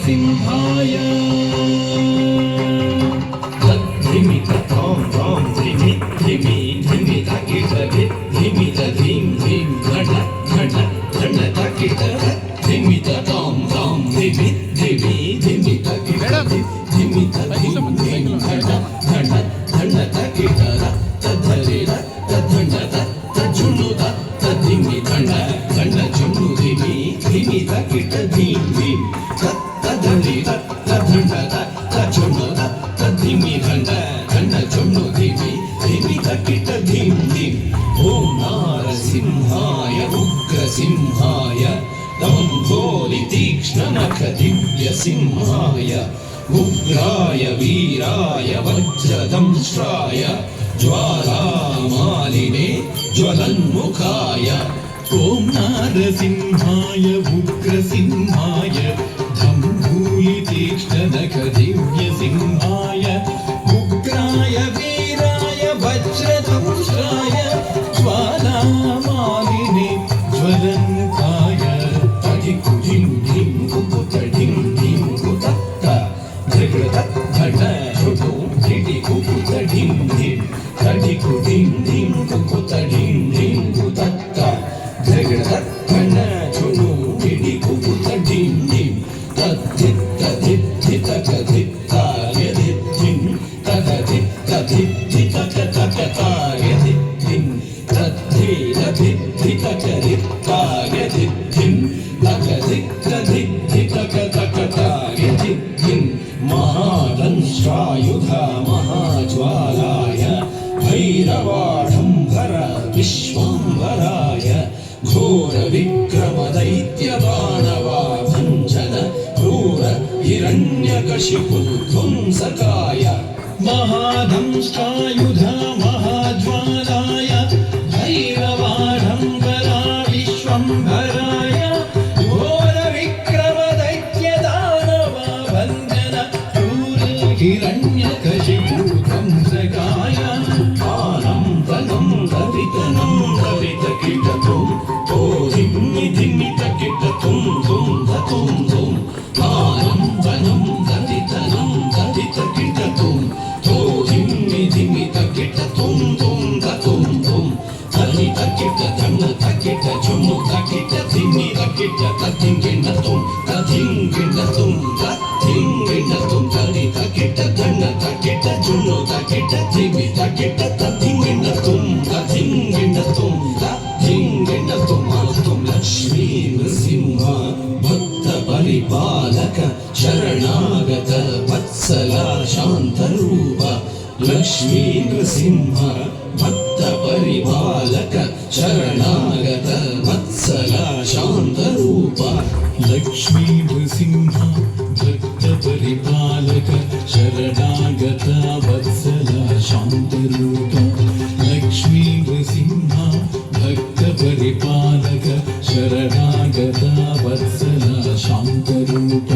नरसिंहाय धिमि तां तां धिमि धिमि धिमि तकिट धिमि धीं धीं घट घट घट तकिट धिमि तां तां धिमि धिमि धिमि तकिट धिमि धीं धीं घट घट घट तकिट तधरि तधंड तजुनु तधिमि धंड धंड जुनु धिमि धिमि तकिट धीं धीं तधरि तधंड तजुनु तधिमि धंड धंड जुनु धिमि धिमि तकिट धीं धीं ओम नारसिंहाय उग्रसिंहाय दंभोलि तीक्ष्णनख दिव्यसिंहाय उग्राय वीराय वज्रदंष्ट्राय ज्वालामालिने ज्वलन्मुखाय ओम नारसिंहाय उग्रसिंहाय दंभोलि तीक्ष्णनख दिव्यसिंहाय उग्राय वीराय वज्रदंष्ट्राय ज्वालामालिने ज्वलन्मुखाय तडिकुडिं धिं कुकुतडिं धिं कुतत्त झगड़त घट झुटो धिटि कुकुतडिं धिं तडिकुडिं धिं कुकुतडिं धिं कुतत्त झगड़त घट झुटो धिटि कुकुतडिं धिं तद्धित तद्धित धितक धित्ताय धित्तिं तद्धित तद्धित धितक तकताय धित्तिं तद्धित धितक धित्ताय धित्तिं तद्धित तद्धित धितक तकताय धित्तिं महादंष्ट्रायुध महाज्वालाय भैरवाढम्बर विश्वाम्बराय घोरविक्रमदैत्यदानवाभञ्जन क्रूर हिरण्यकशिपुध्वंसकाय महादंष्ट्रायुध महाज्वालाय भैरवाढम्बरा विश्वम्भराय घोरविक्रमदैत्यदानवाभञ्जन क्रूर हिरण्यकशिपुध्वंसकाय आनं वनं दवितनं दवितकिटतुं ओ धिमि धिमि तकिटतुं तुं धतुं तुं आनं वनं दवितनं दवितकिटतुं ओ धिमि धिमि तकिटतुं तुं धतुं तुं धनि तकिट धन तकिट झुनु तकिट धिमि तकिट तधिंगिणतुं तधिंगिणतुं तधिंगिणतुं धनि तकिट धन तकिट झुनु तकिट धिमि तकिट तधिंगिणतुं तधिंगिणतुं तधिंगिणतुं मातुं लक्ष्मी नृसिंह भक्त परिपालक शरणागत वत्सला शान्तरूप लक्ष्मी नृसिंह भक्त परिपालक शरणागत वत्सला शान्तरूप लक्ष्मी नृसिंह भक्त परिपालक शरणागत वत्सला शान्तरूप लक्ष्मी नृसिंह भक्त परिपालक शरणागत वत्सला शान्तरूप